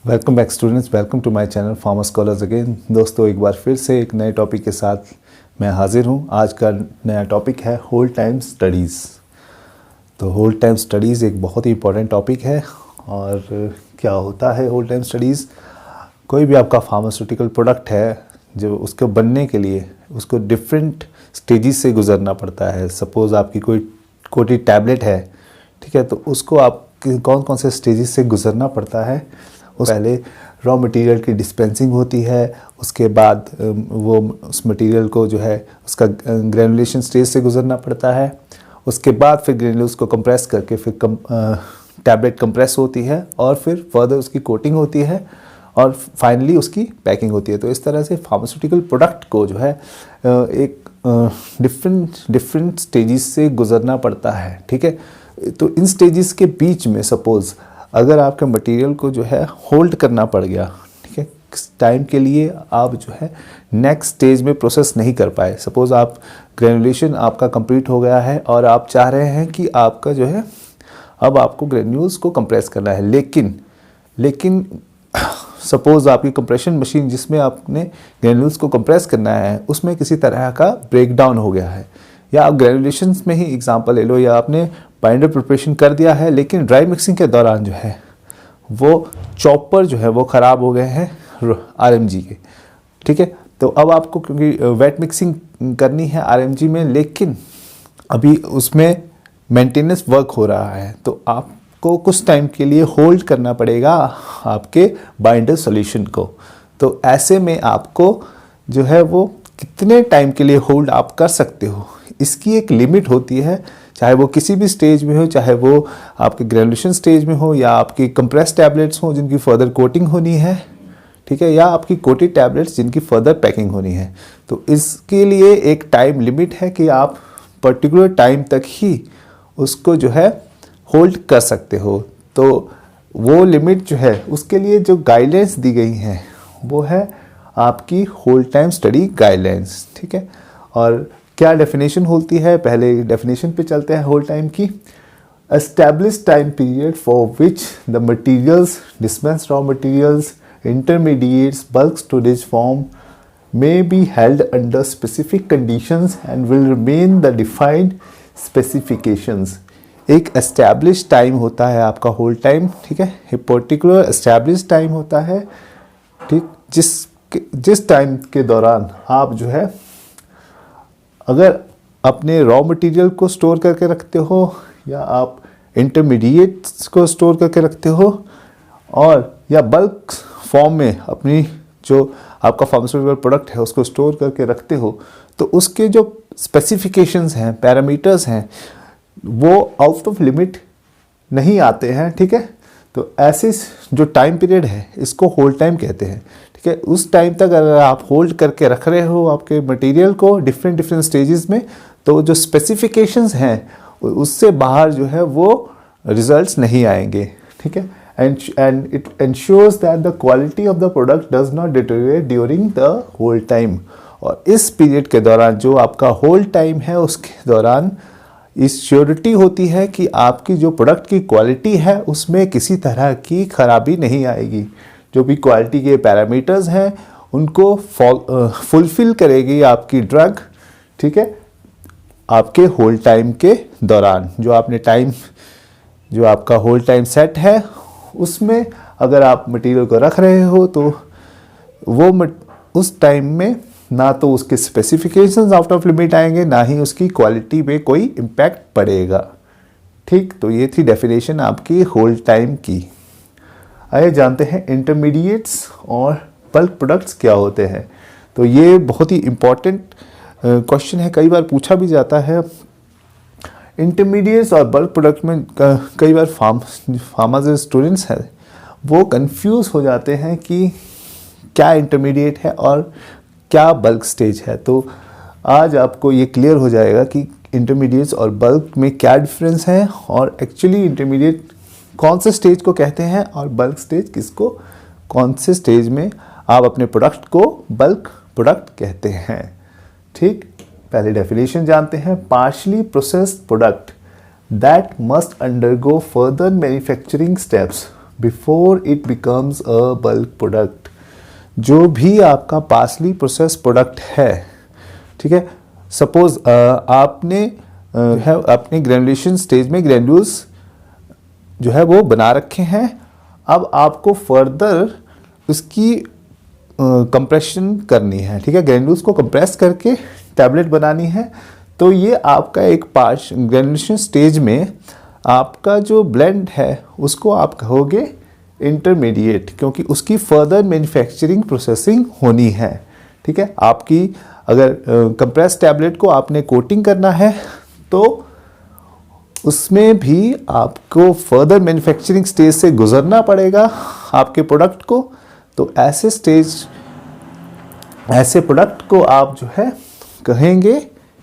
Welcome back students, welcome to my channel farmer scholars again. दोस्तों, एक बार फिर से एक नए टॉपिक के साथ मैं हाजिर हूँ। आज का नया टॉपिक है होल्ड टाइम स्टडीज़। तो होल्ड टाइम स्टडीज़ एक बहुत ही इंपॉर्टेंट टॉपिक है। और क्या होता है होल्ड टाइम स्टडीज़? कोई भी आपका फार्मास्यूटिकल प्रोडक्ट है, जो उसको बनने के लिए उसको डिफरेंट स्टेजेस से गुजरना पड़ता है। सपोज़ आपकी कोई टैबलेट है, ठीक है, तो उसको आप कौन कौन से स्टेजेस से गुजरना पड़ता है। पहले रॉ मटेरियल की डिस्पेंसिंग होती है, उसके बाद वो उस मटेरियल को जो है उसका ग्रेनुलेशन स्टेज से गुजरना पड़ता है। उसके बाद फिर ग्रेनुल्स को कंप्रेस करके फिर टैबलेट कंप्रेस होती है और फिर फर्दर उसकी कोटिंग होती है और फाइनली उसकी पैकिंग होती है। तो इस तरह से फार्मास्यूटिकल प्रोडक्ट को जो है एक डिफरेंट स्टेजेस से गुजरना पड़ता है, ठीक है। तो इन स्टेजेस के बीच में सपोज़ अगर आपके मटेरियल को जो है होल्ड करना पड़ गया, ठीक है, टाइम के लिए आप जो है नेक्स्ट स्टेज में प्रोसेस नहीं कर पाए। सपोज़ आप ग्रेनुलेशन आपका कंप्लीट हो गया है और आप चाह रहे हैं कि आपका जो है अब आपको ग्रेन्यूल्स को कंप्रेस करना है, लेकिन सपोज़ आपकी कंप्रेशन मशीन जिसमें आपने ग्रेन्यूल्स को कंप्रेस करना है उसमें किसी तरह का ब्रेकडाउन हो गया है, या आप ग्रेनुलेशन में ही एग्जांपल ले लो, या आपने बाइंडर प्रिपरेशन कर दिया है लेकिन ड्राई मिक्सिंग के दौरान जो है वो चॉपर जो है वो ख़राब हो गए हैं आरएमजी के, ठीक है। तो अब आपको क्योंकि वेट मिक्सिंग करनी है आरएमजी में, लेकिन अभी उसमें मेंटेनेंस वर्क हो रहा है, तो आपको कुछ टाइम के लिए होल्ड करना पड़ेगा आपके बाइंडर सॉल्यूशन को। तो ऐसे में आपको जो है वो कितने टाइम के लिए होल्ड आप कर सकते हो, इसकी एक लिमिट होती है। चाहे वो किसी भी स्टेज में हो, चाहे वो आपके ग्रेनुलेशन स्टेज में हो या आपकी कंप्रेस टैबलेट्स हो जिनकी फर्दर कोटिंग होनी है, ठीक है, या आपकी कोटेड टैबलेट्स जिनकी फर्दर पैकिंग होनी है। तो इसके लिए एक टाइम लिमिट है कि आप पर्टिकुलर टाइम तक ही उसको जो है होल्ड कर सकते हो। तो वो लिमिट जो है उसके लिए जो गाइडलाइंस दी गई हैं वो है आपकी होल्ड टाइम स्टडी गाइडलाइंस, ठीक है। और क्या डेफिनेशन होती है, पहले डेफिनेशन पे चलते हैं होल्ड टाइम की। Establish time period for which the materials, dispense raw materials, intermediates, bulk storage form may be held under specific conditions and will remain the defined specifications। एक एस्टैब्लिश टाइम होता है आपका hold time, ठीक है, एक particular establish time होता है, ठीक, जिस टाइम के दौरान आप जो है अगर अपने रॉ मटेरियल को स्टोर करके रखते हो या आप इंटरमीडिएट्स को स्टोर करके रखते हो और या बल्क फॉर्म में अपनी जो आपका फार्मास्यूटिकल प्रोडक्ट है उसको स्टोर करके रखते हो, तो उसके जो स्पेसिफिकेशंस हैं, पैरामीटर्स हैं, वो आउट ऑफ लिमिट नहीं आते हैं, ठीक है। तो ऐसे जो टाइम पीरियड है इसको होल्ड टाइम कहते हैं, ठीक है। उस टाइम तक अगर आप होल्ड करके रख रहे हो आपके मटेरियल को डिफरेंट स्टेजेस में, तो जो स्पेसिफिकेशंस हैं उससे बाहर जो है वो रिजल्ट्स नहीं आएंगे, ठीक है। and it ensures that the quality of the product does not deteriorate during the hold time। और इस पीरियड के दौरान जो आपका होल्ड टाइम है उसके दौरान इस श्योरिटी होती है कि आपकी जो प्रोडक्ट की क्वालिटी है उसमें किसी तरह की खराबी नहीं आएगी। जो भी क्वालिटी के पैरामीटर्स हैं उनको फुलफिल करेगी आपकी ड्रग, ठीक है, आपके होल्ड टाइम के दौरान। जो आपने टाइम, जो आपका होल्ड टाइम सेट है उसमें अगर आप मटेरियल को रख रहे हो तो वो उस टाइम में ना तो उसके स्पेसिफिकेशंस आउट ऑफ लिमिट आएंगे, ना ही उसकी क्वालिटी पे कोई इम्पैक्ट पड़ेगा, ठीक। तो ये थी डेफिनेशन आपकी होल्ड टाइम की। आइए जानते हैं इंटरमीडिएट्स और बल्क प्रोडक्ट्स क्या होते हैं। तो ये बहुत ही इम्पॉर्टेंट क्वेश्चन है, कई बार पूछा भी जाता है। इंटरमीडिएट्स और बल्क प्रोडक्ट में कई बार फार्मा जो स्टूडेंट्स हैं वो कंफ्यूज हो जाते हैं कि क्या इंटरमीडिएट है और क्या बल्क स्टेज है। तो आज आपको ये क्लियर हो जाएगा कि इंटरमीडिएट्स और बल्क में क्या डिफरेंस है और एक्चुअली इंटरमीडिएट कौन से स्टेज को कहते हैं और बल्क स्टेज किसको, कौन से स्टेज में आप अपने प्रोडक्ट को बल्क प्रोडक्ट कहते हैं, ठीक। पहले डेफिनेशन जानते हैं। Partially processed product that must undergo further manufacturing steps before it becomes a bulk product. जो भी आपका पार्सली प्रोसेस प्रोडक्ट है, ठीक है, सपोज आपने है अपने ग्रेनुलेशन स्टेज में ग्रेन्यूल्स जो है वो बना रखे हैं। अब आपको फर्दर उसकी कंप्रेशन करनी है, ठीक है, ग्रेन्यूल्स को कंप्रेस करके टैबलेट बनानी है। तो ये आपका एक पार्ट ग्रेनुलेशन स्टेज में आपका जो ब्लेंड है उसको आप कहोगे इंटरमीडिएट, क्योंकि उसकी फर्दर मैन्युफैक्चरिंग प्रोसेसिंग होनी है, ठीक है। आपकी अगर कंप्रेस टैबलेट को आपने कोटिंग करना है तो उसमें भी आपको फर्दर मैन्युफैक्चरिंग स्टेज से गुजरना पड़ेगा आपके प्रोडक्ट को। तो ऐसे प्रोडक्ट को आप जो है कहेंगे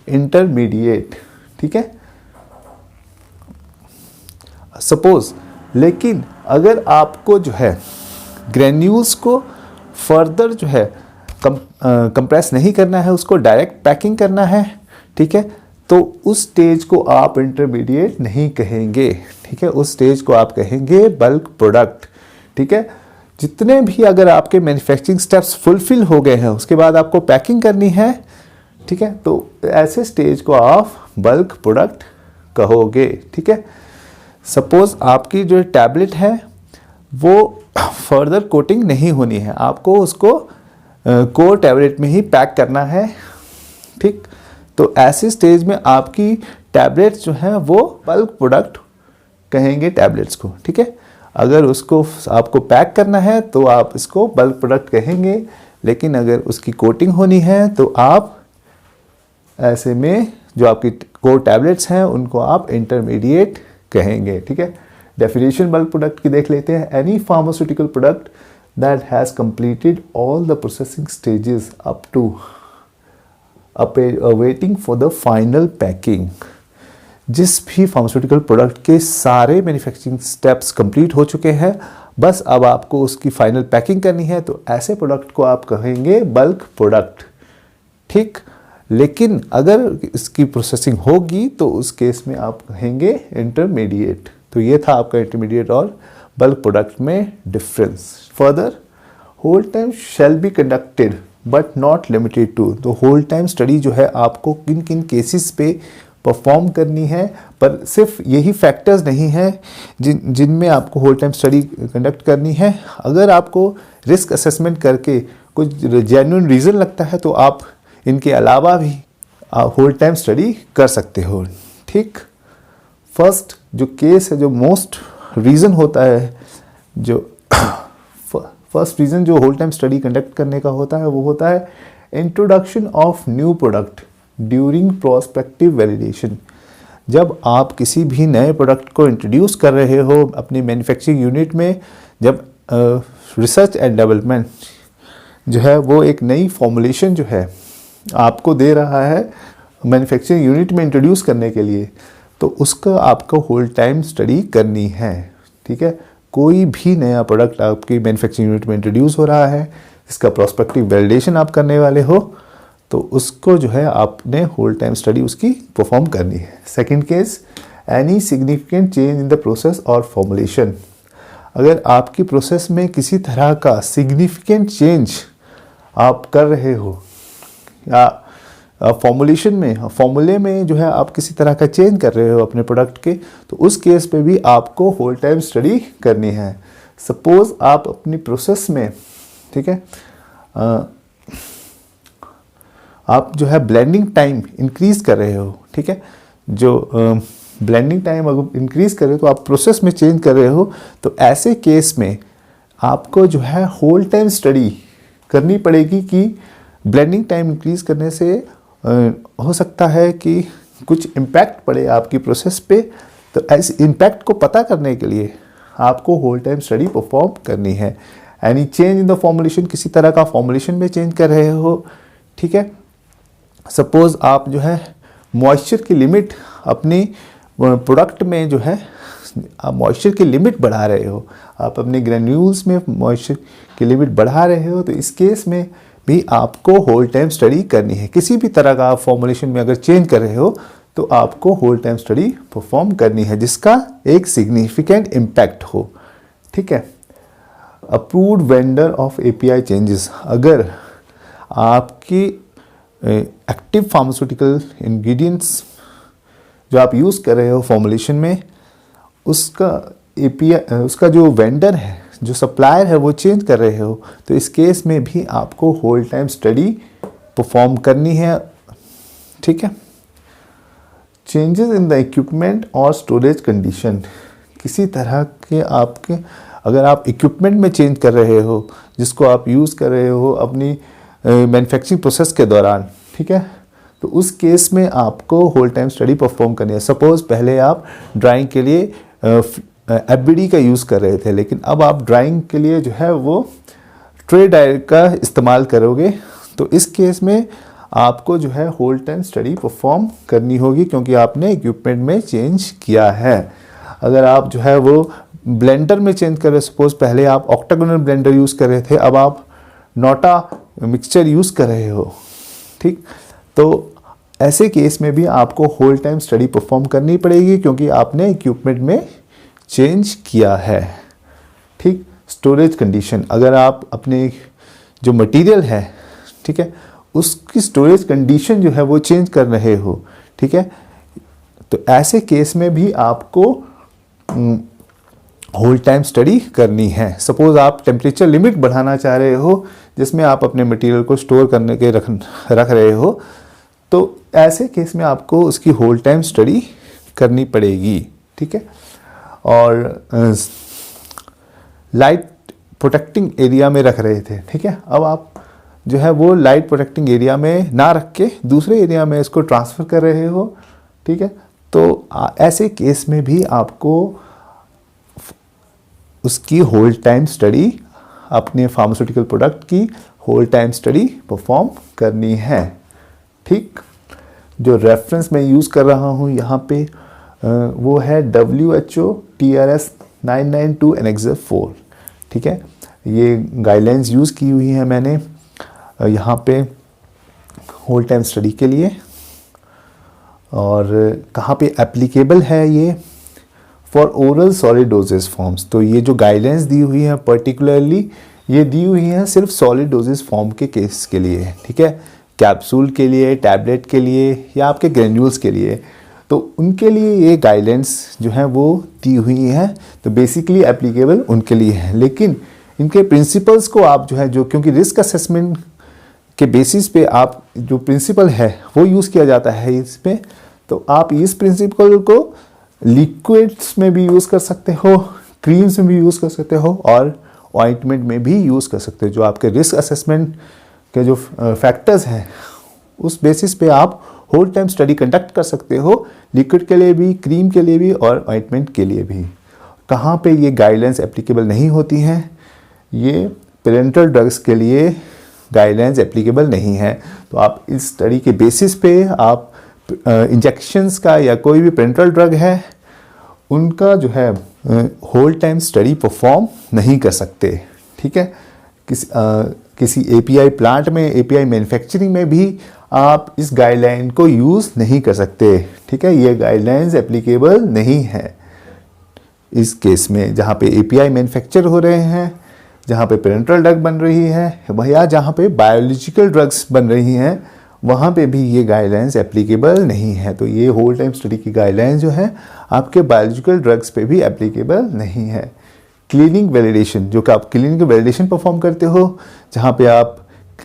इंटरमीडिएट, ठीक है। सपोज लेकिन अगर आपको जो है ग्रेन्यूल्स को फर्दर जो है कंप्रेस नहीं करना है, उसको डायरेक्ट पैकिंग करना है, ठीक है, तो उस स्टेज को आप इंटरमीडिएट नहीं कहेंगे, ठीक है, उस स्टेज को आप कहेंगे बल्क प्रोडक्ट, ठीक है। जितने भी अगर आपके मैन्युफैक्चरिंग स्टेप्स फुलफिल हो गए हैं उसके बाद आपको पैकिंग करनी है, ठीक है, तो ऐसे स्टेज को आप बल्क प्रोडक्ट कहोगे, ठीक है। सपोज आपकी जो टैबलेट है वो फर्दर कोटिंग नहीं होनी है, आपको उसको कोर टैबलेट में ही पैक करना है, ठीक। तो ऐसे स्टेज में आपकी टैबलेट्स जो हैं वो बल्क प्रोडक्ट कहेंगे टैबलेट्स को, ठीक है। अगर उसको आपको पैक करना है तो आप इसको बल्क प्रोडक्ट कहेंगे, लेकिन अगर उसकी कोटिंग होनी है तो आप ऐसे में जो आपकी कोर टैबलेट्स हैं उनको आप इंटरमीडिएट कहेंगे, ठीक है। डेफिनेशन बल्क प्रोडक्ट की देख लेते हैं। Any pharmaceutical product that has completed all the processing stages up to waiting for the final packing. जिस भी फार्मास्यूटिकल प्रोडक्ट के सारे मैन्युफैक्चरिंग स्टेप्स कंप्लीट हो चुके हैं, बस अब आपको उसकी फाइनल पैकिंग करनी है, तो ऐसे प्रोडक्ट को आप कहेंगे बल्क प्रोडक्ट, ठीक। लेकिन अगर इसकी प्रोसेसिंग होगी तो उस केस में आप कहेंगे इंटरमीडिएट। तो ये था आपका इंटरमीडिएट और बल्क प्रोडक्ट में difference. Further, hold time shall be conducted but not limited to. तो होल्ड टाइम स्टडी जो है आपको किन किन केसेस पे परफॉर्म करनी है, पर सिर्फ यही फैक्टर्स नहीं हैं जिनमें आपको होल्ड टाइम स्टडी कंडक्ट करनी है। अगर आपको रिस्क असेसमेंट करके कुछ जेन्युइन रीज़न लगता है तो आप इनके अलावा भी होल्ड टाइम स्टडी कर सकते हो, ठीक। फर्स्ट जो केस है, जो मोस्ट रीज़न होता है, जो फर्स्ट रीज़न जो होल्ड टाइम स्टडी कंडक्ट करने का होता है वो होता है introduction of new product during prospective validation. जब आप किसी भी नए प्रोडक्ट को इंट्रोड्यूस कर रहे हो अपनी मैन्युफैक्चरिंग यूनिट में, जब रिसर्च एंड डेवलपमेंट जो है वो एक नई फॉर्मुलेशन जो है आपको दे रहा है मैन्युफैक्चरिंग यूनिट में इंट्रोड्यूस करने के लिए, तो उसका आपको होल्ड टाइम स्टडी करनी है, ठीक है। कोई भी नया प्रोडक्ट आपकी मैन्युफैक्चरिंग यूनिट में इंट्रोड्यूस हो रहा है, इसका प्रोस्पेक्टिव वैलिडेशन आप करने वाले हो, तो उसको जो है आपने होल्ड टाइम स्टडी उसकी परफॉर्म करनी है। Second case, any significant change in the process और फॉर्मुलेशन। अगर आपकी प्रोसेस में किसी तरह का सिग्निफिकेंट चेंज आप कर रहे हो या फॉर्मुलेशन में, फॉर्मूले में जो है आप किसी तरह का चेंज कर रहे हो अपने प्रोडक्ट के, तो उस केस पे भी आपको होल्ड टाइम स्टडी करनी है। सपोज आप अपनी प्रोसेस में, ठीक है, आप जो है ब्लेंडिंग टाइम इंक्रीज़ कर रहे हो, ठीक है, जो ब्लेंडिंग टाइम अगर इंक्रीज़ कर रहे हो तो आप प्रोसेस में चेंज कर रहे हो, तो ऐसे केस में आपको जो है होल्ड टाइम स्टडी करनी पड़ेगी कि ब्लेंडिंग टाइम इंक्रीज़ करने से हो सकता है कि कुछ इम्पैक्ट पड़े आपकी प्रोसेस पे। तो ऐसे इम्पैक्ट को पता करने के लिए आपको होल्ड टाइम स्टडी परफॉर्म करनी है। Any change in the formulation, किसी तरह का फॉर्मुलेशन में चेंज कर रहे हो, ठीक है। सपोज आप जो है मॉइस्चर की लिमिट अपनी प्रोडक्ट में जो है आप मॉइस्चर की लिमिट बढ़ा रहे हो, आप अपने ग्रेन्यूल्स में मॉइस्चर की लिमिट बढ़ा रहे हो, तो इस केस में भी आपको होल्ड टाइम स्टडी करनी है। किसी भी तरह का आप फॉर्मुलेशन में अगर चेंज कर रहे हो तो आपको होल्ड टाइम स्टडी परफॉर्म करनी है जिसका एक सिग्निफिकेंट इम्पैक्ट हो, ठीक है। Approved vendor of API changes, अगर आपकी एक्टिव फार्मास्यूटिकल इंग्रेडिएंट्स जो आप यूज़ कर रहे हो फॉर्मुलेशन में, उसका एपीआई, उसका जो वेंडर है, जो सप्लायर है, वो चेंज कर रहे हो, तो इस केस में भी आपको होल्ड टाइम स्टडी परफॉर्म करनी है। ठीक है। चेंजेस इन द इक्विपमेंट और स्टोरेज कंडीशन, किसी तरह के आपके, अगर आप इक्विपमेंट में चेंज कर रहे हो जिसको आप यूज़ कर रहे हो अपनी मैन्युफैक्चरिंग प्रोसेस के दौरान, ठीक है, तो उस केस में आपको होल्ड टाइम स्टडी परफॉर्म करनी है। सपोज़ पहले आप ड्राइंग के लिए एफबीडी का यूज़ कर रहे थे, लेकिन अब आप ड्राइंग के लिए जो है वो ट्रे डायर का इस्तेमाल करोगे, तो इस केस में आपको जो है होल्ड टाइम स्टडी परफॉर्म करनी होगी, क्योंकि आपने इक्विपमेंट में चेंज किया है। अगर आप जो है वो ब्लेंडर में चेंज कर रहे, सपोज पहले आप ऑक्टागोनल ब्लेंडर यूज़ कर रहे थे, अब आप नोटा मिक्सचर यूज़ कर रहे हो, ठीक, तो ऐसे केस में भी आपको होल्ड टाइम स्टडी परफॉर्म करनी पड़ेगी, क्योंकि आपने इक्विपमेंट में चेंज किया है। ठीक। स्टोरेज कंडीशन, अगर आप अपने जो मटेरियल है, ठीक है, उसकी स्टोरेज कंडीशन जो है वो चेंज कर रहे हो, ठीक है, तो ऐसे केस में भी आपको होल्ड टाइम स्टडी करनी है। सपोज आप टेम्परेचर लिमिट बढ़ाना चाह रहे हो जिसमें आप अपने मटेरियल को स्टोर करने के रख रहे हो, तो ऐसे केस में आपको उसकी होल्ड टाइम स्टडी करनी पड़ेगी। ठीक है। और लाइट प्रोटेक्टिंग एरिया में रख रहे थे, ठीक है, अब आप जो है वो लाइट प्रोटेक्टिंग एरिया में ना रख के दूसरे एरिया में इसको ट्रांसफ़र कर रहे हो, ठीक है, तो ऐसे केस में भी आपको उसकी होल्ड टाइम स्टडी, अपने फार्मास्यूटिकल प्रोडक्ट की होल्ड टाइम स्टडी परफॉर्म करनी है। ठीक। जो रेफरेंस मैं यूज़ कर रहा हूँ यहाँ पे वो है WHO TRS 992 Annex 4, ठीक है, ये गाइडलाइंस यूज़ की हुई हैं मैंने यहाँ पे होल्ड टाइम स्टडी के लिए। और कहाँ पे एप्लीकेबल है ये, for oral solid doses forms, तो ये जो गाइडलाइंस दी हुई है पर्टिकुलरली ये दी हुई है सिर्फ सॉलिड डोजेस फॉर्म के केस के लिए, ठीक है, कैप्सूल के लिए, टैबलेट के लिए या आपके ग्रेन्यूल्स के लिए, तो उनके लिए ये गाइडलाइंस जो है वो दी हुई है, तो बेसिकली एप्लीकेबल उनके लिए है। लेकिन इनके प्रिंसिपल्स को आप जो है, जो क्योंकि रिस्क असेसमेंट के बेसिस पे आप जो प्रिंसिपल है वो यूज़ किया जाता है इसमें, तो आप इस प्रिंसिपल को लिक्विड्स में भी यूज़ कर सकते हो, क्रीम्स में भी यूज़ कर सकते हो और ऑइंटमेंट में भी यूज़ कर सकते हो। जो आपके रिस्क असेसमेंट के जो फैक्टर्स हैं उस बेसिस पे आप होल्ड टाइम स्टडी कंडक्ट कर सकते हो, लिक्विड के लिए भी, क्रीम के लिए भी और ऑइंटमेंट के लिए भी। कहाँ पे ये गाइडलाइंस एप्लीकेबल नहीं होती हैं, ये पेरेंटल ड्रग्स के लिए गाइडलाइंस एप्लीकेबल नहीं है। तो आप इस स्टडी के बेसिस पे आप इंजेक्शंस का या कोई भी पेरेंटल ड्रग है उनका जो है होल्ड टाइम स्टडी परफॉर्म नहीं कर सकते। ठीक है। किसी एपीआई प्लांट में, एपीआई मैन्युफैक्चरिंग में भी आप इस गाइडलाइन को यूज़ नहीं कर सकते। ठीक है, ये गाइडलाइंस एप्लीकेबल नहीं है इस केस में, जहाँ पे एपीआई मैन्युफैक्चर हो रहे हैं, जहाँ पे पेरेंटल ड्रग बन रही है या जहाँ पे बायोलॉजिकल ड्रग्स बन रही हैं, वहाँ पे भी ये गाइडलाइंस एप्लीकेबल नहीं है। तो ये होल्ड टाइम स्टडी की गाइडलाइंस जो है आपके बायोलॉजिकल ड्रग्स पे भी एप्लीकेबल नहीं है। क्लीनिंग वैलिडेशन, जो कि आप क्लीनिंग वैलिडेशन परफॉर्म करते हो, जहाँ पे आप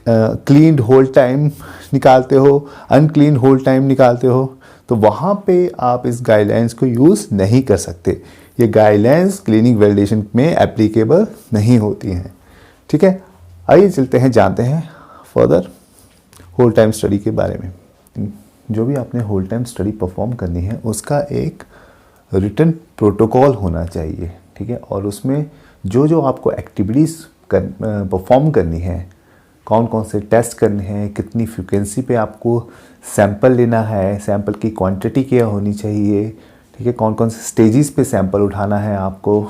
क्लीन्ड होल्ड टाइम निकालते हो, अनक्लीन होल्ड टाइम निकालते हो, तो वहाँ पे आप इस गाइडलाइंस को यूज़ नहीं कर सकते। ये गाइडलाइंस क्लीनिंग वैलिडेशन में एप्लीकेबल नहीं होती हैं। ठीक है, आइए चलते हैं, जानते हैं फर्दर होल्ड टाइम स्टडी के बारे में। जो भी आपने होल्ड टाइम स्टडी परफॉर्म करनी है उसका एक रिटन प्रोटोकॉल होना चाहिए। ठीक है, और उसमें जो जो आपको एक्टिविटीज़ परफॉर्म करनी है, कौन कौन से टेस्ट करने हैं, कितनी फ्रीक्वेंसी पे आपको सैंपल लेना है, सैंपल की क्वांटिटी क्या होनी चाहिए, ठीक है, कौन कौन से स्टेजेस पे सैंपल उठाना है आपको,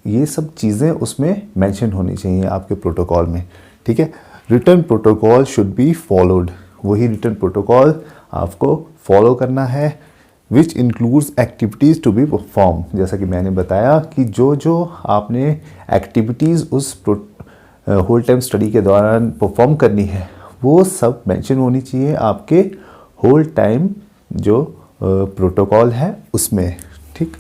ये सब चीज़ें उसमें मेंशन होनी चाहिए आपके प्रोटोकॉल में। ठीक है, written protocol should be followed, वही रिटन प्रोटोकॉल आपको फॉलो करना है। Which includes activities to be perform. जैसा कि मैंने बताया कि जो जो आपने एक्टिविटीज़ उस होल टाइम स्टडी के दौरान परफॉर्म करनी है वो सब मेंशन होनी चाहिए आपके होल टाइम जो प्रोटोकॉल है उसमें। ठीक,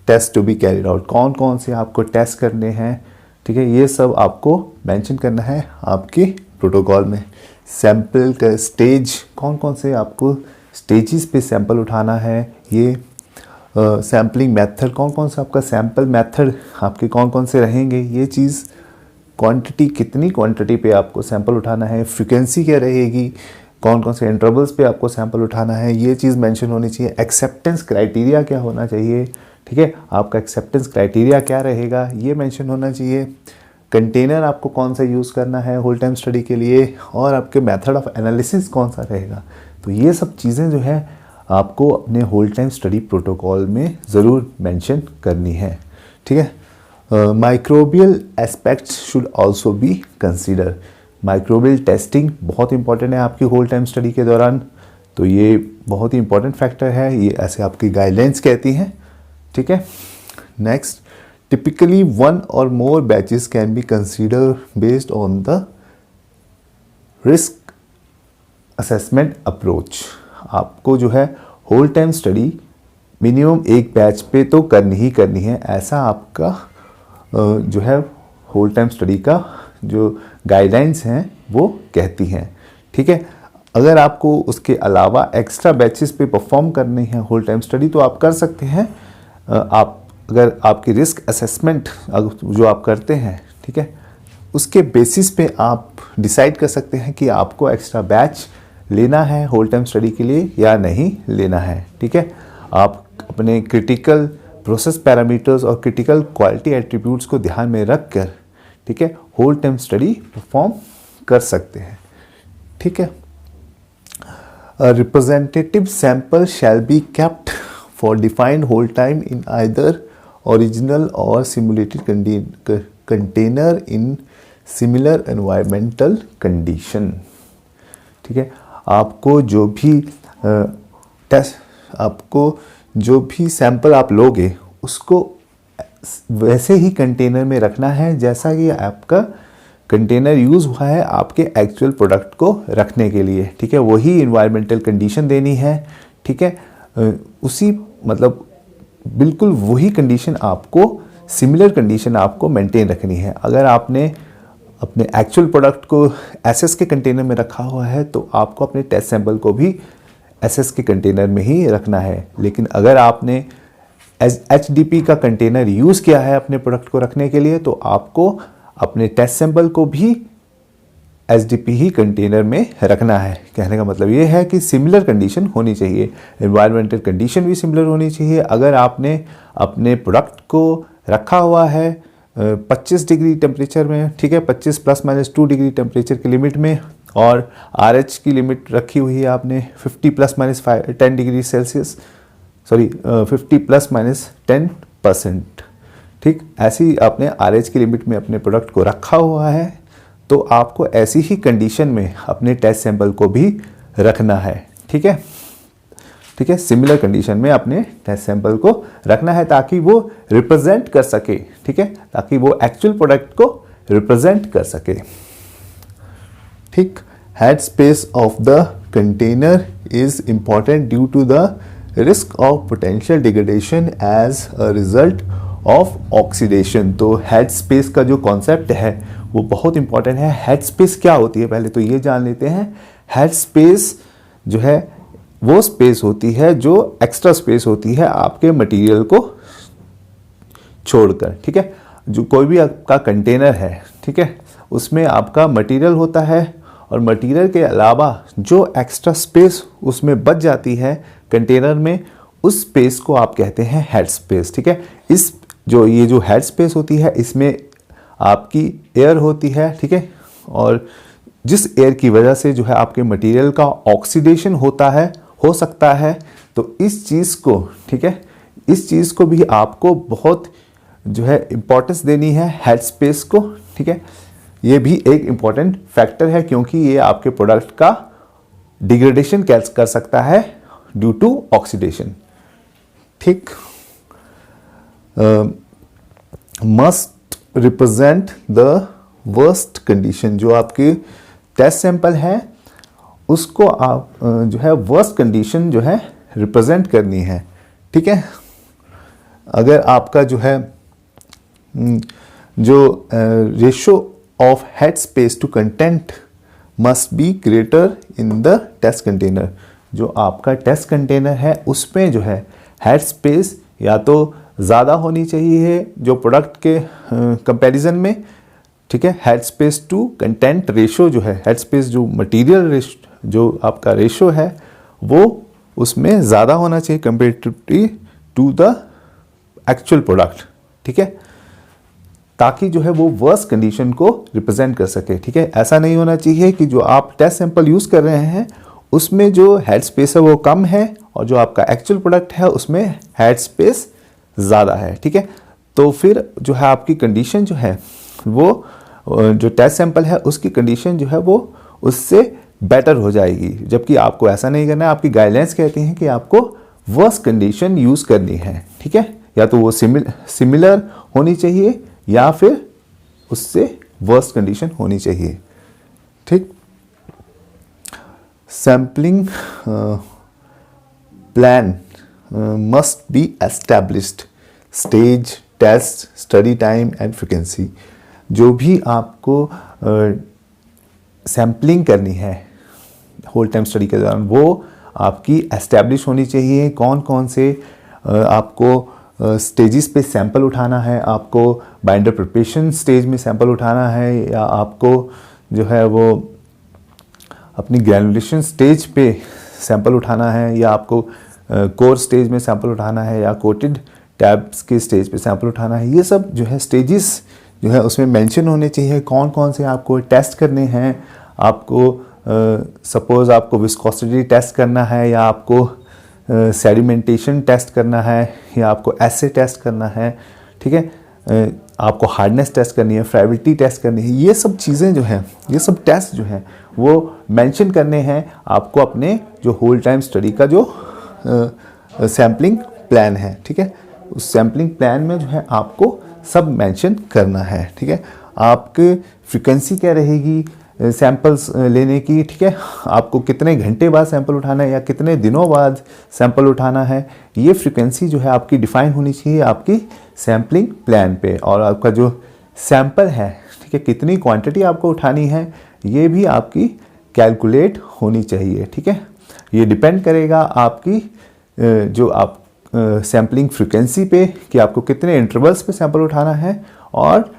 test to be carried out, कौन कौन से आपको टेस्ट करने हैं, ठीक है, ये सब आपको मेंशन करना है आपके प्रोटोकॉल में। सैंपल का स्टेज, कौन कौन से आपको स्टेजेस पे सैंपल उठाना है, ये सैम्पलिंग मेथड, कौन कौन सा आपका सैंपल मेथड आपके कौन कौन से रहेंगे, ये चीज़, क्वांटिटी, कितनी क्वांटिटी पे आपको सैंपल उठाना है, फ्रीक्वेंसी क्या रहेगी, कौन कौन से इंटरवल्स पे आपको सैंपल उठाना है, ये चीज़ मेंशन होनी चाहिए। एक्सेप्टेंस क्राइटेरिया क्या होना चाहिए, ठीक है, आपका एक्सेप्टेंस क्राइटेरिया क्या रहेगा ये मेंशन होना चाहिए। कंटेनर आपको कौन सा यूज़ करना है होल टाइम स्टडी के लिए, और आपके मेथड ऑफ एनालिसिस कौन सा रहेगा। तो ये सब चीज़ें जो है आपको अपने होल टाइम स्टडी प्रोटोकॉल में ज़रूर मेंशन करनी है। ठीक है, microbial aspects should also be consider. Microbial testing बहुत इंपॉर्टेंट है आपकी होल टाइम स्टडी के दौरान, तो ये बहुत ही इंपॉर्टेंट फैक्टर है, ये ऐसे आपकी गाइडलाइंस कहती हैं। ठीक है, next, typically one or more batches can be consider based on the risk assessment approach. आपको जो है होल टाइम स्टडी मिनिमम एक बैच पे तो करनी ही करनी है, ऐसा आपका जो है होल टाइम स्टडी का जो गाइडलाइंस हैं वो कहती हैं। ठीक है, अगर आपको उसके अलावा एक्स्ट्रा बैचेस पे परफॉर्म करनी है होल टाइम स्टडी तो आप कर सकते हैं। आप अगर आपकी रिस्क असेसमेंट जो आप करते हैं, ठीक है, उसके बेसिस पे आप डिसाइड कर सकते हैं कि आपको एक्स्ट्रा बैच लेना है होल टाइम स्टडी के लिए या नहीं लेना है। ठीक है, आप अपने क्रिटिकल प्रोसेस पैरामीटर्स और क्रिटिकल क्वालिटी एट्रीब्यूट्स को ध्यान में रखकर, ठीक है, होल टाइम स्टडी परफॉर्म कर सकते हैं। ठीक है, representative sample shall be kept for defined hold time in either original or simulated container in similar environmental condition. ठीक है, आपको जो भी सैंपल आप लोगे उसको वैसे ही कंटेनर में रखना है जैसा कि आपका कंटेनर यूज़ हुआ है आपके एक्चुअल प्रोडक्ट को रखने के लिए। ठीक है, वही इन्वायरमेंटल कंडीशन देनी है। ठीक है, उसी मतलब बिल्कुल वही कंडीशन आपको, सिमिलर कंडीशन आपको मेंटेन रखनी है। अगर आपने अपने एक्चुअल प्रोडक्ट को एसएस के कंटेनर में रखा हुआ है तो आपको अपने टेस्ट सैंपल को भी एसएस के कंटेनर में ही रखना है। लेकिन अगर आपने एचडीपी का कंटेनर यूज़ किया है अपने प्रोडक्ट को रखने के लिए तो आपको अपने टेस्ट सैंपल को भी एचडीपी ही कंटेनर में रखना है। कहने का मतलब ये है कि सिमिलर कंडीशन होनी चाहिए, एनवायरमेंटल कंडीशन भी सिमिलर होनी चाहिए। अगर आपने अपने प्रोडक्ट को रखा हुआ है 25 डिग्री टेम्परेचर में, ठीक है, 25 ± 2 डिग्री टेम्परेचर की लिमिट में, और RH की लिमिट रखी हुई है आपने 50 ± 10 डिग्री सेल्सियस, 50 ± 10%। ठीक, ऐसी आपने RH की लिमिट में अपने प्रोडक्ट को रखा हुआ है तो आपको ऐसी ही कंडीशन में अपने टेस्ट सैंपल को भी रखना है। ठीक है, ठीक है, सिमिलर कंडीशन में अपने टेस्ट सैंपल को रखना है ताकि वो रिप्रेजेंट कर सके। ठीक है, ताकि वो एक्चुअल प्रोडक्ट को रिप्रेजेंट कर सके। ठीक, head space of the container is important due to the risk of potential degradation as a result of oxidation. तो हेड स्पेस का जो कॉन्सेप्ट है वो बहुत इंपॉर्टेंट है। हेड स्पेस क्या होती है पहले तो ये जान लेते हैं। हेड स्पेस जो है वो स्पेस होती है जो एक्स्ट्रा स्पेस होती है आपके मटेरियल को छोड़कर। ठीक है, जो कोई भी आपका कंटेनर है, ठीक है, उसमें आपका मटेरियल होता है और मटेरियल के अलावा जो एक्स्ट्रा स्पेस उसमें बच जाती है कंटेनर में, उस स्पेस को आप कहते हैं हेड स्पेस। ठीक है, ये जो हेड स्पेस होती है इसमें आपकी एयर होती है। ठीक है, और जिस एयर की वजह से जो है आपके मटेरियल का ऑक्सीडेशन हो सकता है, तो इस चीज़ को, ठीक है, इस चीज़ को भी आपको बहुत जो है इम्पोर्टेंस देनी है हेड स्पेस को। ठीक है, ये भी एक इम्पॉर्टेंट फैक्टर है क्योंकि ये आपके प्रोडक्ट का डिग्रेडेशन कर सकता है ड्यू टू ऑक्सीडेशन। ठीक, must represent the worst condition. जो आपकी टेस्ट सैंपल है उसको आप जो है वर्स्ट कंडीशन जो है रिप्रेजेंट करनी है। ठीक है, अगर आपका जो है जो ratio of head space to content must be greater in the test container. जो आपका टेस्ट कंटेनर है उसमें जो है हेड स्पेस या तो ज़्यादा होनी चाहिए जो प्रोडक्ट के कंपैरिजन में। ठीक है, head space to content ratio जो है, हेड स्पेस जो मटेरियल जो आपका रेशो है वो उसमें ज़्यादा होना चाहिए comparatively to the actual product. ठीक है, ताकि जो है वो वर्स्ट कंडीशन को रिप्रेजेंट कर सके। ठीक है, ऐसा नहीं होना चाहिए कि जो आप टेस्ट सैंपल यूज़ कर रहे हैं उसमें जो हेड स्पेस है वो कम है और जो आपका एक्चुअल प्रोडक्ट है उसमें हेड स्पेस ज़्यादा है। ठीक है, तो फिर जो है आपकी कंडीशन जो है वो जो टेस्ट सैंपल है उसकी कंडीशन जो है वो उससे बेटर हो जाएगी। जबकि आपको ऐसा नहीं करना है, आपकी गाइडलाइंस कहती हैं कि आपको वर्स्ट कंडीशन यूज़ करनी है। ठीक है, या तो वो सिमिलर होनी चाहिए या फिर उससे वर्स्ट कंडीशन होनी चाहिए। ठीक, sampling plan must be established, stage, test, study time and frequency. जो भी आपको सैम्पलिंग करनी है होल टाइम स्टडी के दौरान वो आपकी एस्टैब्लिश होनी चाहिए। कौन कौन से आपको स्टेजेस पे सैंपल उठाना है, आपको बाइंडर प्रिपरेशन स्टेज में सैंपल उठाना है या आपको जो है वो अपनी ग्रैनुलेशन स्टेज पे सैंपल उठाना है या आपको कोर स्टेज में सैंपल उठाना है या कोटेड टैब्स के स्टेज पे सैंपल उठाना है। ये सब जो है स्टेजेस जो है उसमें मेंशन होने चाहिए कौन कौन से आपको टेस्ट करने हैं। आपको सपोज़ आपको विस्कोसिटी टेस्ट करना है या आपको सेडिमेंटेशन टेस्ट करना है या आपको एसे टेस्ट करना है। ठीक है, आपको हार्डनेस टेस्ट करनी है, फ्राइबिलिटी टेस्ट करनी है। ये सब चीज़ें जो हैं, ये सब टेस्ट जो हैं वो मेंशन करने हैं आपको अपने जो होल टाइम स्टडी का जो सैम्पलिंग प्लान है। ठीक है, उस सैम्पलिंग प्लान में जो है आपको सब मेंशन करना है। ठीक है, आपकी फ्रीक्वेंसी क्या रहेगी सैंपल्स लेने की। ठीक है, आपको कितने घंटे बाद सैंपल उठाना है या कितने दिनों बाद सैंपल उठाना है, ये फ्रीक्वेंसी जो है आपकी डिफाइन होनी चाहिए आपकी सैम्पलिंग प्लान पे। और आपका जो सैंपल है, ठीक है, कितनी क्वांटिटी आपको उठानी है ये भी आपकी कैलकुलेट होनी चाहिए। ठीक है, ये डिपेंड करेगा आपकी जो आप सैम्पलिंग फ्रीक्वेंसी पे कि आपको कितने इंटरवल्स पे सैंपल उठाना है और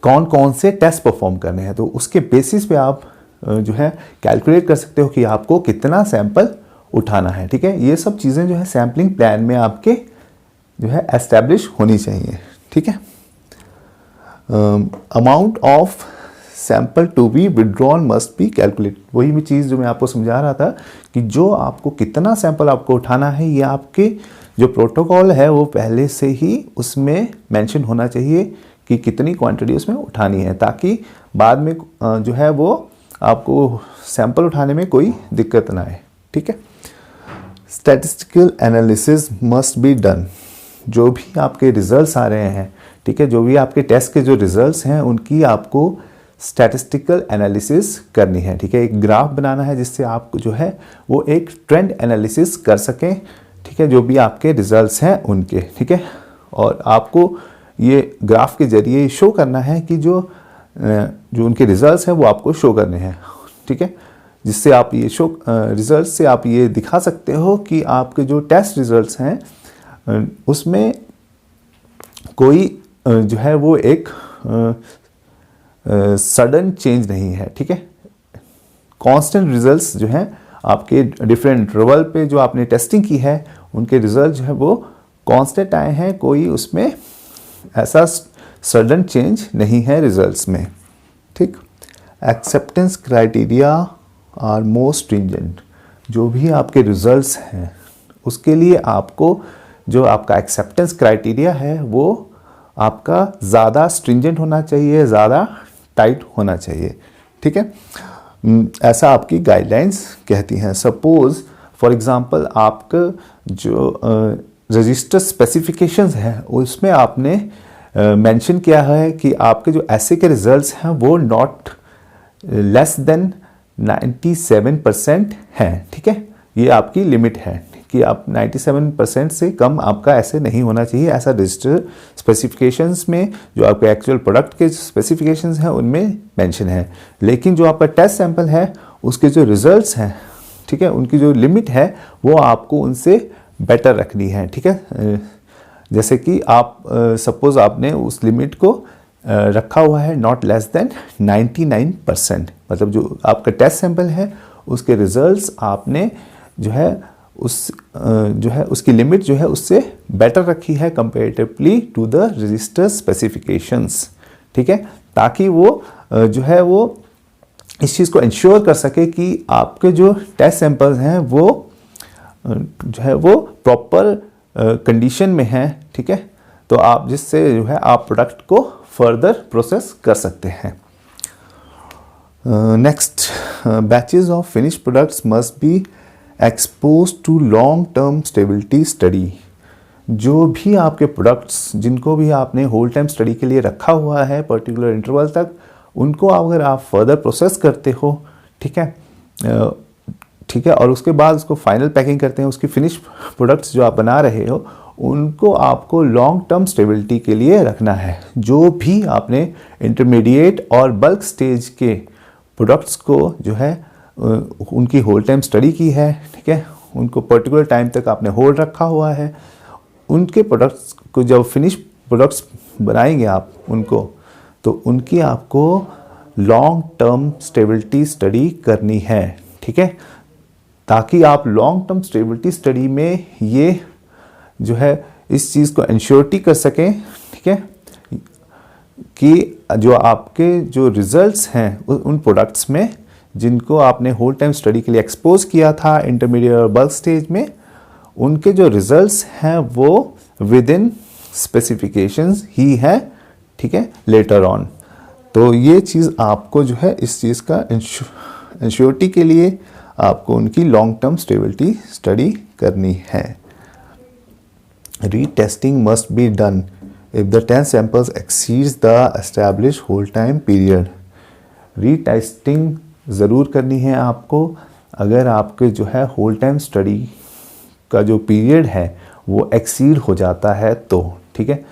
कौन कौन से टेस्ट परफॉर्म करने हैं। तो उसके बेसिस पे आप जो है कैलकुलेट कर सकते हो कि आपको कितना सैंपल उठाना है। ठीक है, ये सब चीज़ें जो है सैम्पलिंग प्लान में आपके जो है एस्टैब्लिश होनी चाहिए। ठीक है, amount of sample to be withdrawn must be calculate. वही भी चीज़ जो मैं आपको समझा रहा था कि जो आपको कितना सैंपल आपको उठाना है ये आपके जो प्रोटोकॉल है वो पहले से ही उसमें मेंशन होना चाहिए कि कितनी क्वांटिटी उसमें उठानी है, ताकि बाद में जो है वो आपको सैंपल उठाने में कोई दिक्कत ना आए। ठीक है, statistical analysis must be done. जो भी आपके रिजल्ट्स आ रहे हैं, ठीक है, जो भी आपके टेस्ट के जो रिजल्ट्स हैं उनकी आपको स्टैटिस्टिकल एनालिसिस करनी है। ठीक है, एक ग्राफ बनाना है जिससे आप जो है वो एक ट्रेंड एनालिसिस कर सकें। ठीक है, जो भी आपके रिजल्ट्स हैं उनके। ठीक है, और आपको ये ग्राफ के जरिए शो करना है कि जो उनके रिजल्ट्स हैं वो आपको शो करने हैं। ठीक है, जिससे आप ये रिजल्ट से आप ये दिखा सकते हो कि आपके जो टेस्ट रिजल्ट्स हैं उसमें कोई जो है वो एक सडन चेंज नहीं है। ठीक है, कांस्टेंट रिजल्ट्स जो हैं आपके डिफरेंट इंटरवल पे जो आपने टेस्टिंग की है उनके रिजल्ट जो है वो कांस्टेंट आए हैं, कोई उसमें ऐसा सडन चेंज नहीं है रिजल्ट्स में। ठीक, acceptance criteria are more stringent. जो भी आपके रिजल्ट्स हैं उसके लिए आपको जो आपका एक्सेप्टेंस क्राइटेरिया है वो आपका ज़्यादा स्ट्रिंजेंट होना चाहिए, ज़्यादा टाइट होना चाहिए। ठीक है, ऐसा आपकी गाइडलाइंस कहती हैं। सपोज फॉर एग्जांपल आपका जो रजिस्टर स्पेसिफिकेशंस हैं उसमें आपने मेंशन किया है कि आपके जो ऐसे के रिजल्ट्स हैं वो नॉट लेस देन 97% हैं, ठीक है। ये आपकी लिमिट है कि आप 97% से कम आपका ऐसे नहीं होना चाहिए, ऐसा रजिस्टर स्पेसिफिकेशंस में जो आपके एक्चुअल प्रोडक्ट के स्पेसिफिकेशंस हैं उनमें मेंशन है। लेकिन जो आपका टेस्ट सैंपल है उसके जो रिजल्ट्स हैं, ठीक है, उनकी जो लिमिट है वो आपको उनसे बेटर रखनी है, ठीक है। जैसे कि आप सपोज आपने उस लिमिट को रखा हुआ है नॉट लेस देन 99%, मतलब जो आपका टेस्ट सैंपल है उसके रिजल्ट्स आपने जो है उसकी लिमिट जो है उससे बेटर रखी है comparatively to the register specifications, ठीक है, ताकि वो जो है वो इस चीज़ को इंश्योर कर सके कि आपके जो टेस्ट सैंपल्स हैं वो जो है वो प्रॉपर कंडीशन में हैं, ठीक है। तो आप जिससे जो है आप प्रोडक्ट को फर्दर प्रोसेस कर सकते हैं। Next, batches of finish products must be expose to long term stability study. जो भी आपके प्रोडक्ट्स जिनको भी आपने होल टाइम स्टडी के लिए रखा हुआ है पर्टिकुलर इंटरवल तक, उनको अगर आप फर्दर प्रोसेस करते हो, ठीक है, ठीक है, और उसके बाद उसको फाइनल पैकिंग करते हैं, उसकी फिनिश प्रोडक्ट्स जो आप बना रहे हो उनको आपको लॉन्ग टर्म स्टेबिलिटी के लिए रखना है। जो भी आपने इंटरमीडिएट और बल्क स्टेज के प्रोडक्ट्स को जो है उनकी होल टाइम स्टडी की है, ठीक है, उनको पर्टिकुलर टाइम तक आपने होल्ड रखा हुआ है, उनके प्रोडक्ट्स को जब फिनिश प्रोडक्ट्स बनाएंगे आप उनको, तो उनकी आपको लॉन्ग टर्म स्टेबिलिटी स्टडी करनी है, ठीक है, ताकि आप लॉन्ग टर्म स्टेबिलिटी स्टडी में ये जो है इस चीज़ को इंश्योरिटी कर सकें, ठीक है, कि जो आपके जो रिजल्ट्स हैं उन प्रोडक्ट्स में जिनको आपने होल टाइम स्टडी के लिए एक्सपोज किया था इंटरमीडिएट और बल्क स्टेज में, उनके जो रिजल्ट्स हैं वो विद इन स्पेसिफिकेशंस ही है, ठीक है, लेटर ऑन। तो ये चीज़ आपको जो है इस चीज़ का इंश्योरिटी के लिए आपको उनकी लॉन्ग टर्म स्टेबिलिटी स्टडी करनी है। Retesting must be done if the 10 samples exceeds the establish hold time period. Retesting ज़रूर करनी है आपको अगर आपके जो है होल टाइम स्टडी का जो पीरियड है वो एक्सीड हो जाता है तो, ठीक है।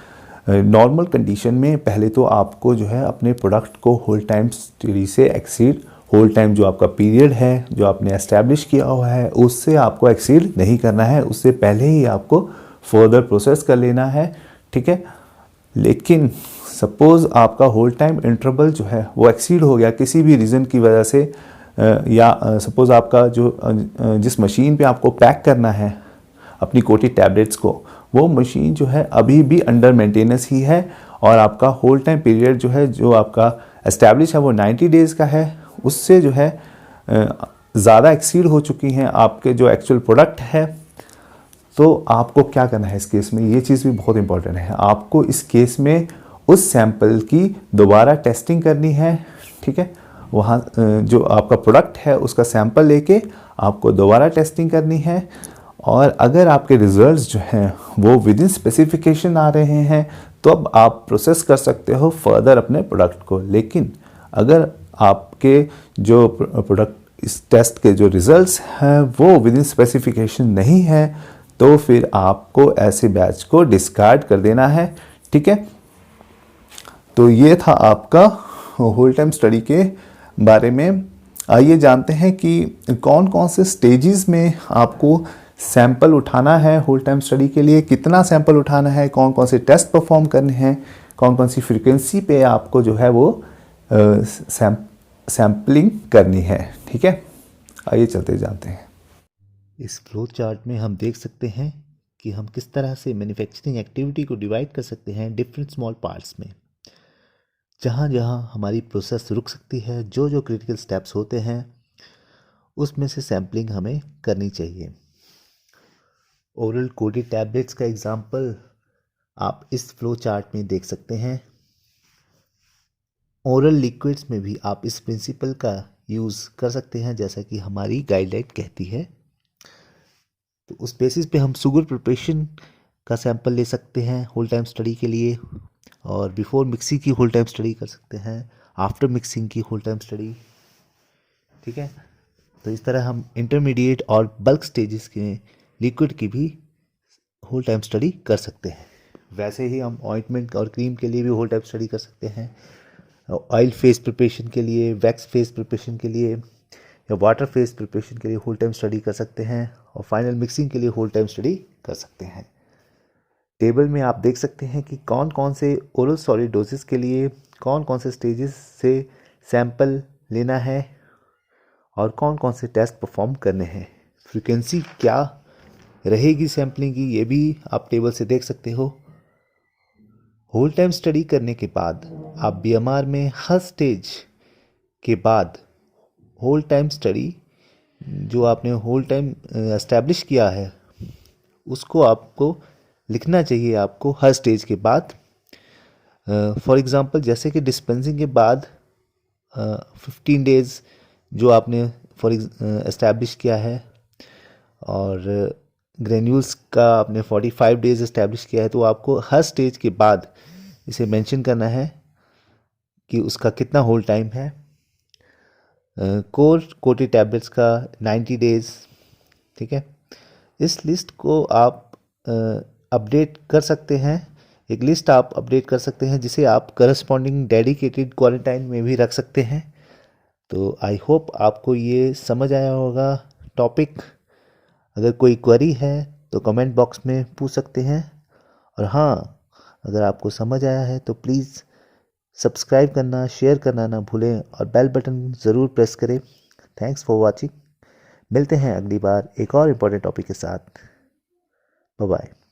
नॉर्मल कंडीशन में पहले तो आपको जो है अपने प्रोडक्ट को होल टाइम स्टडी से एक्सीड, होल टाइम जो आपका पीरियड है जो आपने एस्टैब्लिश किया हुआ है उससे आपको एक्सीड नहीं करना है, उससे पहले ही आपको फर्दर प्रोसेस कर लेना है, ठीक है। लेकिन सपोज़ आपका होल टाइम इंटरवल जो है वो एक्सीड हो गया किसी भी रीज़न की वजह से, या सपोज़ आपका जो जिस मशीन पे आपको पैक करना है अपनी कोटी टैबलेट्स को, वो मशीन जो है अभी भी अंडर मेंटेनेंस ही है और आपका होल टाइम पीरियड जो है जो आपका एस्टैब्लिश है वो 90 डेज़ का है, उससे जो है ज़्यादा एक्सीड हो चुकी हैं आपके जो एक्चुअल प्रोडक्ट है, तो आपको क्या करना है इस केस में, ये चीज़ भी बहुत इंपॉर्टेंट है। आपको इस केस में उस सैंपल की दोबारा टेस्टिंग करनी है, ठीक है, वहाँ जो आपका प्रोडक्ट है उसका सैंपल लेके आपको दोबारा टेस्टिंग करनी है, और अगर आपके रिजल्ट्स जो हैं वो विद इन स्पेसिफिकेशन आ रहे हैं तो अब आप प्रोसेस कर सकते हो फर्दर अपने प्रोडक्ट को। लेकिन अगर आपके जो प्रोडक्ट इस टेस्ट के जो रिजल्ट्स हैं वो विद इन स्पेसिफिकेशन नहीं है तो फिर आपको ऐसे बैच को डिस्कार्ड कर देना है, ठीक है। तो ये था आपका होल टाइम स्टडी के बारे में। आइए जानते हैं कि कौन कौन से स्टेजेस में आपको सैंपल उठाना है होल टाइम स्टडी के लिए, कितना सैंपल उठाना है, कौन कौन से टेस्ट परफॉर्म करने हैं, कौन कौन सी फ्रीक्वेंसी पे आपको जो है वो सैम्पलिंग करनी है, ठीक है। आइए चलते जानते हैं। इस फ्लो चार्ट में हम देख सकते हैं कि हम किस तरह से मैन्युफैक्चरिंग एक्टिविटी को डिवाइड कर सकते हैं डिफरेंट स्मॉल पार्ट्स में। जहाँ जहाँ हमारी प्रोसेस रुक सकती है, जो जो क्रिटिकल स्टेप्स होते हैं उसमें से सैम्पलिंग हमें करनी चाहिए। ओरल कोटेड टैबलेट्स का एग्जांपल आप इस फ्लो चार्ट में देख सकते हैं। ओरल लिक्विड्स में भी आप इस प्रिंसिपल का यूज़ कर सकते हैं जैसा कि हमारी गाइडलाइन कहती है। तो उस बेसिस पे हम शुगर प्रिपरेशन का सैंपल ले सकते हैं होल टाइम स्टडी के लिए, और बिफोर मिक्सिंग की होल टाइम स्टडी कर सकते हैं, आफ्टर मिक्सिंग की होल टाइम स्टडी। ठीक है, तो इस तरह हम इंटरमीडिएट और बल्क स्टेजेस के लिक्विड की भी होल टाइम स्टडी कर सकते हैं। वैसे ही हम ऑइंटमेंट और क्रीम के लिए भी होल टाइम स्टडी कर सकते हैं, ऑयल फेस प्रिपरेशन के लिए, वैक्स फेस प्रिपरेशन के लिए या वाटर फेस प्रिपरेशन के लिए होल टाइम स्टडी कर सकते हैं, और फाइनल मिक्सिंग के लिए होल टाइम स्टडी कर सकते हैं। टेबल में आप देख सकते हैं कि कौन कौन से ओरल सॉलिड डोजेस के लिए कौन कौन से स्टेजेस से सैंपल लेना है और कौन कौन से टेस्ट परफॉर्म करने हैं, फ्रीक्वेंसी क्या रहेगी सैम्पलिंग की, ये भी आप टेबल से देख सकते हो। होल टाइम स्टडी करने के बाद आप बीएमआर में हर स्टेज के बाद होल टाइम स्टडी जो आपने होल टाइम एस्टैब्लिश किया है उसको आपको लिखना चाहिए आपको हर स्टेज के बाद। फॉर एग्ज़ाम्पल जैसे कि डिस्पेंसिंग के बाद 15 डेज़ जो आपने एस्टैब्लिश किया है, और ग्रेन्यूल्स का आपने 45 डेज़ एस्टैब्लिश किया है, तो आपको हर स्टेज के बाद इसे मेंशन करना है कि उसका कितना होल टाइम है। कोर कोटेड टैबलेट्स का 90 डेज़। ठीक है, इस लिस्ट को आप अपडेट कर सकते हैं, एक लिस्ट आप अपडेट कर सकते हैं जिसे आप करस्पॉन्डिंग डेडिकेटेड क्वारंटाइन में भी रख सकते हैं। तो आई होप आपको ये समझ आया होगा टॉपिक। अगर कोई क्वेरी है तो कमेंट बॉक्स में पूछ सकते हैं, और हाँ, अगर आपको समझ आया है तो प्लीज़ सब्सक्राइब करना, शेयर करना ना भूलें, और बेल बटन ज़रूर प्रेस करें। Thanks for watching. मिलते हैं अगली बार एक और इम्पोर्टेंट टॉपिक के साथ। Bye bye.